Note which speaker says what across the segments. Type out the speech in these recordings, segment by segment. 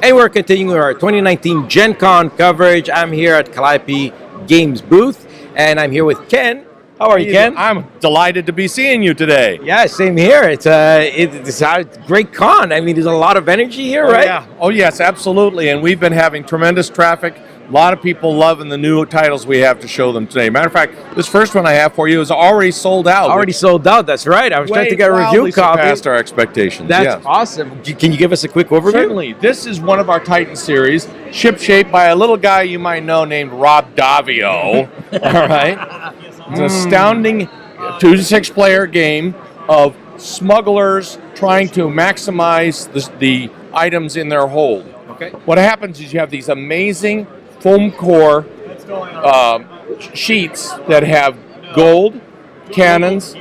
Speaker 1: And we're continuing our 2019 Gen Con coverage. I'm here at Calliope Games booth, and I'm here with Ken. How are you, Ken?
Speaker 2: I'm delighted to be seeing you today.
Speaker 1: Yeah, same here. It's a great con. I mean, there's a lot of energy here, right?
Speaker 2: Yeah. Oh, yes, absolutely. And we've been having tremendous traffic. A lot of people loving the new titles we have to show them today. Matter of fact, this first one I have for you is already sold out.
Speaker 1: Already sold out. That's right. I was trying to get a review copy.
Speaker 2: Surpassed our expectations.
Speaker 1: That's awesome. Can you give us a quick overview?
Speaker 2: Certainly. This is one of our Titan series, ship-shaped by a little guy you might know named Rob Davio. All right. It's an astounding 2-6 player game of smugglers trying to maximize the items in their hold.
Speaker 1: Okay.
Speaker 2: What happens is you have these amazing foam core sheets that have gold, cannons,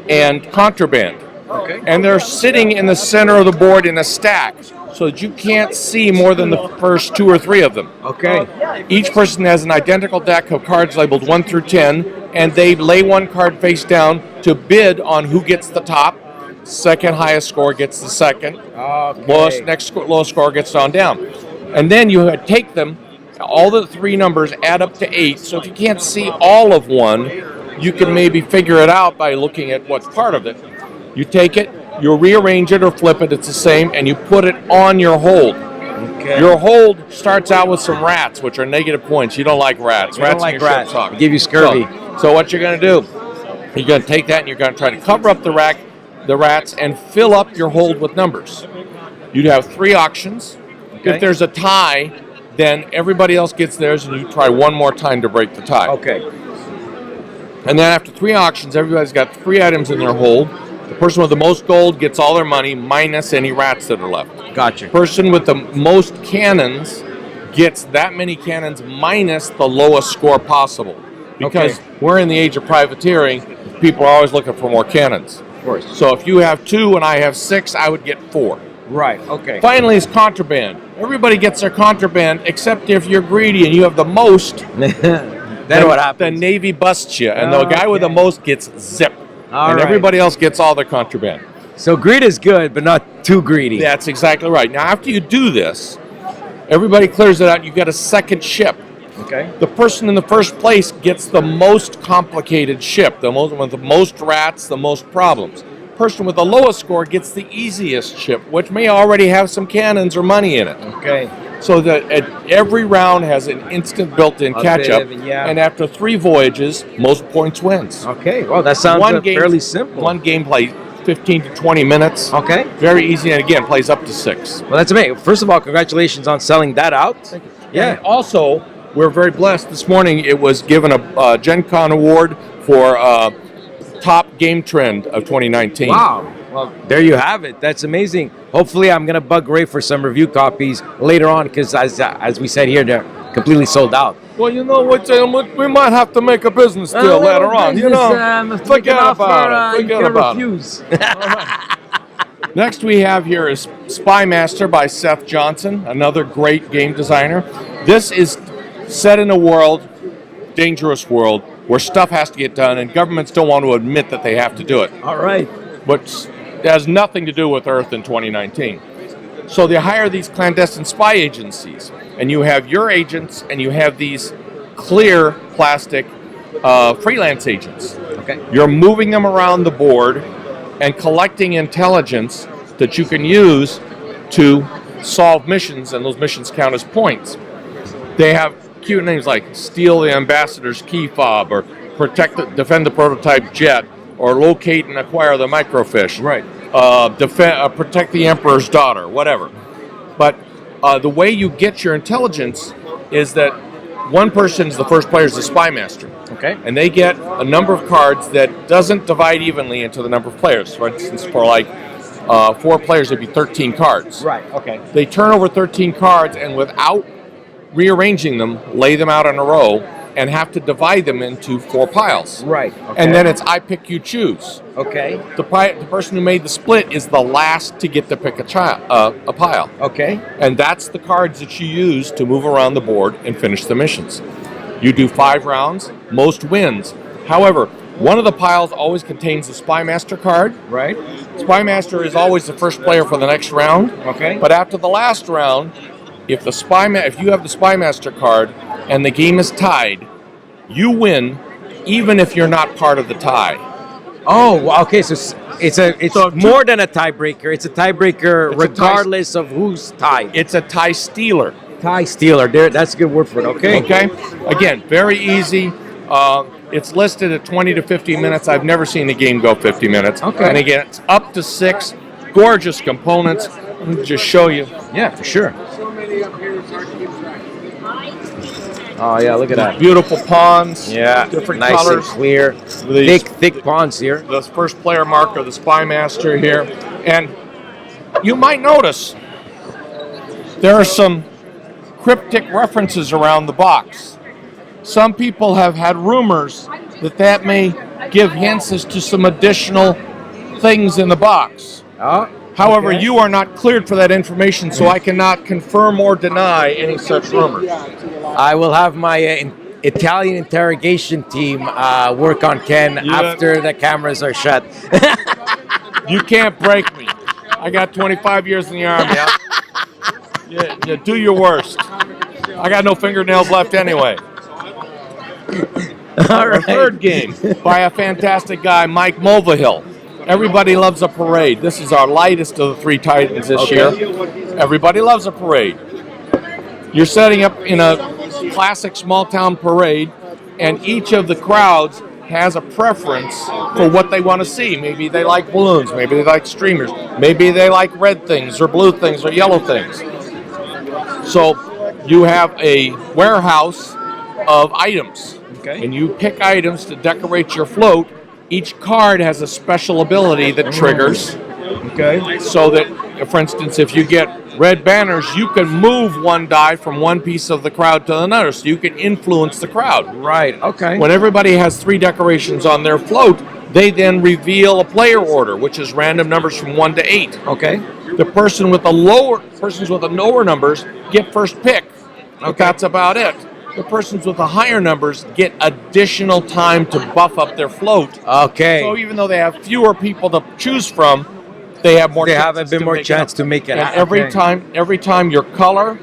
Speaker 2: and contraband.
Speaker 1: Okay.
Speaker 2: And they're sitting in the center of the board in a stack so that you can't see more than the first 2 or 3 of them.
Speaker 1: Okay.
Speaker 2: Each person has an identical deck of cards labeled 1 through 10, and they lay one card face down to bid on who gets the top. Second highest score gets the second.
Speaker 1: Okay.
Speaker 2: Lowest score gets on down. And then you take them, all the 3 numbers add up to 8. So if you can't see all of one, you can maybe figure it out by looking at what's part of it. You take it, you rearrange it or flip it, it's the same, and you put it on your hold.
Speaker 1: Okay.
Speaker 2: Your hold starts out with some rats, which are negative points. You don't like rats.
Speaker 1: You don't like rats.
Speaker 2: Suck.
Speaker 1: They give you scurvy.
Speaker 2: So what you're going to do, you're going to take that and you're going to try to cover up the rats, and fill up your hold with numbers. You'd have 3 auctions.
Speaker 1: Okay.
Speaker 2: If there's a tie, then everybody else gets theirs, and you try one more time to break the tie.
Speaker 1: Okay.
Speaker 2: And then after 3 auctions, everybody's got 3 items in their hold. The person with the most gold gets all their money minus any rats that are left.
Speaker 1: Gotcha.
Speaker 2: Person with the most cannons gets that many cannons minus the lowest score possible. Because we're in the age of privateering, people are always looking for more cannons.
Speaker 1: Of course.
Speaker 2: So if you have 2 and I have 6, I would get 4.
Speaker 1: Right. Okay.
Speaker 2: Finally is contraband. Everybody gets their contraband except if you're greedy and you have the most.
Speaker 1: Then what happens?
Speaker 2: The Navy busts you, and the guy with the most gets zip.
Speaker 1: All
Speaker 2: and
Speaker 1: right.
Speaker 2: everybody else gets all their contraband.
Speaker 1: So greed is good, but not too greedy.
Speaker 2: That's exactly right. Now, after you do this, everybody clears it out. You get a second ship.
Speaker 1: Okay.
Speaker 2: The person in the first place gets the most complicated ship, the most with the most rats, the most problems. Person with the lowest score gets the easiest ship, which may already have some cannons or money in it.
Speaker 1: Okay.
Speaker 2: So that every round has an instant built-in catch-up, and after 3 voyages, most points wins.
Speaker 1: Okay. Well, that sounds fairly simple.
Speaker 2: One game plays 15 to 20 minutes.
Speaker 1: Okay.
Speaker 2: Very easy, and again, plays up to 6.
Speaker 1: Well, that's amazing. First of all, congratulations on selling that out.
Speaker 2: Yeah. And also, we're very blessed. This morning, it was given a Gen Con award for top game trend of 2019.
Speaker 1: Wow. Well, there you have it. That's amazing. Hopefully, I'm going to bug Ray for some review copies later on because, as we said here, they're completely sold out.
Speaker 2: Well, you know what, we might have to make a business deal later on. You know, forget about it. Forget about it. Next we have here is Spy Master by Seth Johnson, another great game designer. This is set in a world, dangerous world, where stuff has to get done and governments don't want to admit that they have to do it.
Speaker 1: All right.
Speaker 2: But it has nothing to do with Earth in 2019. So they hire these clandestine spy agencies, and you have your agents and you have these clear plastic freelance agents.
Speaker 1: Okay.
Speaker 2: You're moving them around the board and collecting intelligence that you can use to solve missions, and those missions count as points. They have cute names like steal the ambassador's key fob, or defend the prototype jet, or locate and acquire the microfiche.
Speaker 1: Right.
Speaker 2: Protect the emperor's daughter, whatever. But the way you get your intelligence is that one person is the first player is the spy master.
Speaker 1: Okay.
Speaker 2: And they get a number of cards that doesn't divide evenly into the number of players. For instance, for like 4 players, it'd be 13 cards.
Speaker 1: Right. Okay.
Speaker 2: They turn over 13 cards and without rearranging them, lay them out in a row, and have to divide them into 4 piles.
Speaker 1: Right. Okay.
Speaker 2: And then it's I pick, you choose.
Speaker 1: Okay.
Speaker 2: The person who made the split is the last to get to pick a pile.
Speaker 1: Okay.
Speaker 2: And that's the cards that you use to move around the board and finish the missions. You do 5 rounds, most wins. However, one of the piles always contains the Spy Master card.
Speaker 1: Right.
Speaker 2: Spy Master is always the first player for the next round.
Speaker 1: Okay.
Speaker 2: But after the last round, if you have the Spymaster card and the game is tied, you win, even if you're not part of the tie.
Speaker 1: Oh, well, okay. So it's more than a tiebreaker. It's a tiebreaker regardless of who's tied.
Speaker 2: It's a tie stealer.
Speaker 1: Tie stealer. There, that's a good word for it. Okay.
Speaker 2: Okay. Again, very easy. It's listed at 20 to 50 minutes. I've never seen the game go 50 minutes.
Speaker 1: Okay.
Speaker 2: And again, it's up to 6 gorgeous components. Let me just show you.
Speaker 1: Yeah, for sure. Oh yeah, look at that.
Speaker 2: Beautiful pawns.
Speaker 1: Yeah,
Speaker 2: different
Speaker 1: nice
Speaker 2: colors.
Speaker 1: and clear. Thick pawns here.
Speaker 2: The first player marker, the Spymaster here. And you might notice there are some cryptic references around the box. Some people have had rumors that may give hints as to some additional things in the box.
Speaker 1: Oh,
Speaker 2: However,
Speaker 1: okay.
Speaker 2: you are not cleared for that information, so I cannot confirm or deny any such rumors.
Speaker 1: I will have my Italian interrogation team work on Ken after the cameras are shut.
Speaker 2: You can't break me. I got 25 years in the Army. You do your worst. I got no fingernails left anyway.
Speaker 1: All right.
Speaker 2: Third game by a fantastic guy, Mike Mulvihill. Everybody loves a parade. This is our lightest of the 3 Titans this year. Everybody loves a parade. You're setting up in a classic small town parade, and each of the crowds has a preference for what they want to see. Maybe they like balloons, maybe they like streamers, maybe they like red things or blue things or yellow things. So you have a warehouse of items, and you pick items to decorate your float. Each card has a special ability that triggers.
Speaker 1: Okay.
Speaker 2: So that, for instance, if you get red banners, you can move one die from one piece of the crowd to another, so you can influence the crowd.
Speaker 1: Right. Okay.
Speaker 2: When everybody has 3 decorations on their float, they then reveal a player order, which is random numbers from 1 to 8.
Speaker 1: Okay.
Speaker 2: The persons with the lower numbers get first pick. But that's about it. The persons with the higher numbers get additional time to buff up their float.
Speaker 1: Okay.
Speaker 2: So even though they have fewer people to choose from, they have more.
Speaker 1: They have a bit more chance to make it.
Speaker 2: And every time your color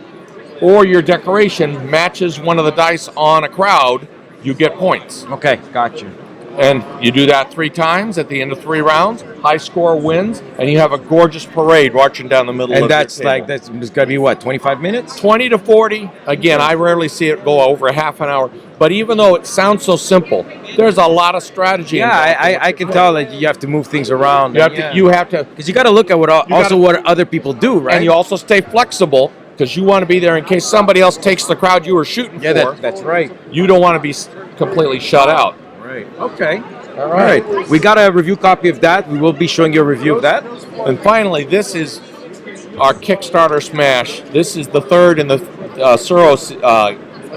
Speaker 2: or your decoration matches one of the dice on a crowd, you get points.
Speaker 1: Okay, got you.
Speaker 2: And you do that 3 times at the end of 3 rounds. High score wins, and you have a gorgeous parade marching down the middle.
Speaker 1: And
Speaker 2: of
Speaker 1: that's
Speaker 2: your table.
Speaker 1: like that's going to be what, 25 minutes?
Speaker 2: 20 to 40. Again, I rarely see it go over a half an hour. But even though it sounds so simple, there's a lot of strategy.
Speaker 1: Yeah, I can tell that you have to move things around.
Speaker 2: You have to,
Speaker 1: because you got to look at what other people do, right?
Speaker 2: And you also stay flexible because you want to be there in case somebody else takes the crowd you were shooting for.
Speaker 1: That's right.
Speaker 2: You don't want to be completely shut out.
Speaker 1: Right. Okay. All right. We got a review copy of that. We will be showing you a review of that.
Speaker 2: And finally, this is our Kickstarter smash. This is the third in the Suro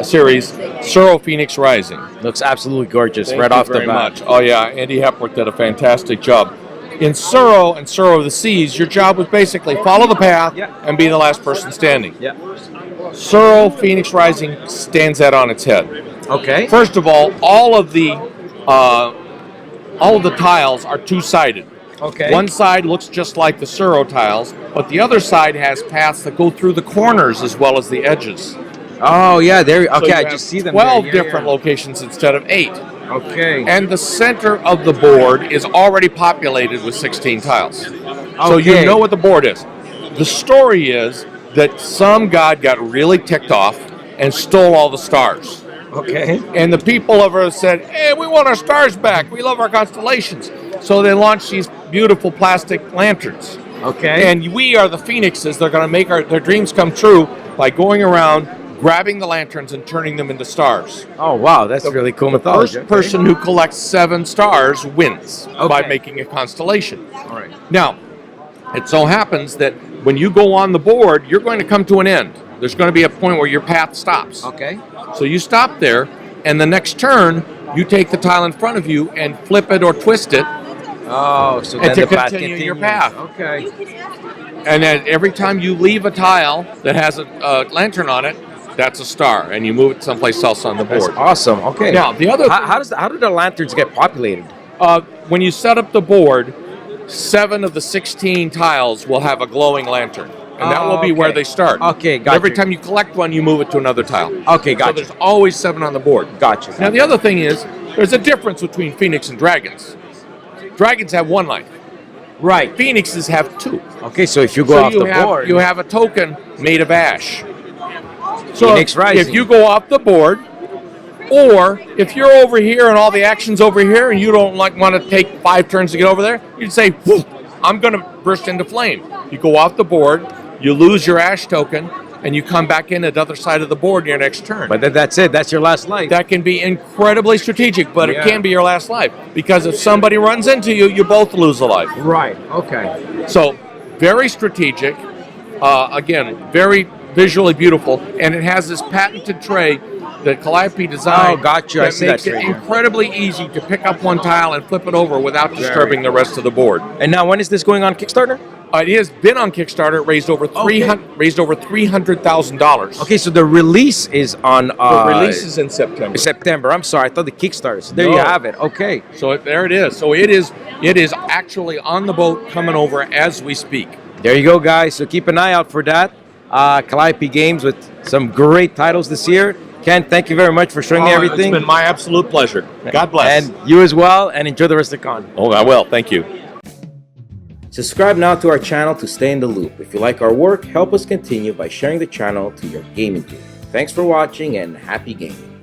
Speaker 2: series, Suro Phoenix Rising.
Speaker 1: Looks absolutely gorgeous
Speaker 2: Thank
Speaker 1: right
Speaker 2: you
Speaker 1: off the
Speaker 2: very
Speaker 1: bat.
Speaker 2: much. Oh yeah, Andy Hepworth did a fantastic job. In Suro and Suro of the Seas, your job was basically follow the path and be the last person standing.
Speaker 1: Yeah.
Speaker 2: Suro Phoenix Rising stands that on its head.
Speaker 1: Okay.
Speaker 2: First of all of the tiles are 2-sided.
Speaker 1: Okay.
Speaker 2: One side looks just like the Suro tiles, but the other side has paths that go through the corners as well as the edges.
Speaker 1: Oh yeah, there.
Speaker 2: So
Speaker 1: Okay,
Speaker 2: you
Speaker 1: I
Speaker 2: have
Speaker 1: just see them.
Speaker 2: 12
Speaker 1: there. Yeah,
Speaker 2: different locations instead of 8.
Speaker 1: Okay.
Speaker 2: And the center of the board is already populated with 16 tiles. So you
Speaker 1: Okay.
Speaker 2: know what the board is. The story is that some god got really ticked off and stole all the stars.
Speaker 1: Okay.
Speaker 2: And the people over said, hey, we want our stars back. We love our constellations. So they launched these beautiful plastic lanterns.
Speaker 1: Okay.
Speaker 2: And we are the phoenixes. They're going to make their dreams come true by going around, grabbing the lanterns and turning them into stars.
Speaker 1: Oh wow, that's really cool mythology.
Speaker 2: First person who collects 7 stars wins by
Speaker 1: Okay.
Speaker 2: making a constellation.
Speaker 1: All right.
Speaker 2: Now, it so happens that when you go on the board, you're going to come to an end. There's going to be a point where your path stops.
Speaker 1: Okay.
Speaker 2: So you stop there, and the next turn, you take the tile in front of you and flip it or twist it,
Speaker 1: Oh, so
Speaker 2: and
Speaker 1: then
Speaker 2: to
Speaker 1: the path
Speaker 2: continue your
Speaker 1: continues.
Speaker 2: path.
Speaker 1: Okay.
Speaker 2: and then every time you leave a tile that has a lantern on it, that's a star, and you move it someplace else on the
Speaker 1: That's
Speaker 2: board.
Speaker 1: awesome. Okay.
Speaker 2: Now, the other
Speaker 1: how do the lanterns get populated?
Speaker 2: when you set up the board, 7 of the 16 tiles will have a glowing lantern. and that will be where
Speaker 1: okay.
Speaker 2: they start.
Speaker 1: Okay, gotcha.
Speaker 2: Every time you collect one, you move it to another tile.
Speaker 1: Okay,
Speaker 2: So
Speaker 1: gotcha.
Speaker 2: there's always 7 on the board.
Speaker 1: Gotcha.
Speaker 2: Now the other thing is, there's a difference between Phoenix and Dragons. Dragons have 1 life.
Speaker 1: Right.
Speaker 2: Phoenixes have 2.
Speaker 1: Okay, so if you go
Speaker 2: So
Speaker 1: off the board,
Speaker 2: you have a token made of ash. So
Speaker 1: Phoenix Rising.
Speaker 2: if you go off the board, or if you're over here and all the action's over here, and you don't want to take 5 turns to get over there, you'd say, "Whoop, I'm going to burst into flame." You go off the board, you lose your ash token, and you come back in at the other side of the board your next turn.
Speaker 1: but that's it. That's your last life.
Speaker 2: That can be incredibly strategic, but
Speaker 1: Yeah.
Speaker 2: it can be your last life, because if somebody runs into you, you both lose a life.
Speaker 1: Right. Okay.
Speaker 2: So very strategic. Again, very visually beautiful, and it has this patented tray that Calliope designed.
Speaker 1: Oh, gotcha. I
Speaker 2: That
Speaker 1: see that
Speaker 2: makes it
Speaker 1: tray, yeah.
Speaker 2: incredibly easy to pick up one tile and flip it over without disturbing the rest of the board.
Speaker 1: And now, when is this going on Kickstarter?
Speaker 2: It has been on Kickstarter. It raised over $300,000.
Speaker 1: Okay, so the release is on
Speaker 2: The release is in September.
Speaker 1: September. I'm sorry, I thought the Kickstarter. So there you
Speaker 2: No.
Speaker 1: have it. Okay.
Speaker 2: So there it is. So it is actually on the boat coming over as we speak.
Speaker 1: There you go, guys. So keep an eye out for that. Calliope Games with some great titles this year. Ken, thank you very much for showing me everything.
Speaker 2: It's been my absolute pleasure. God bless.
Speaker 1: And you as well, and enjoy the rest of the con.
Speaker 2: Oh, I will. Thank you.
Speaker 1: Subscribe now to our channel to stay in the loop. If you like our work, help us continue by sharing the channel to your gaming group. Thanks for watching and happy gaming.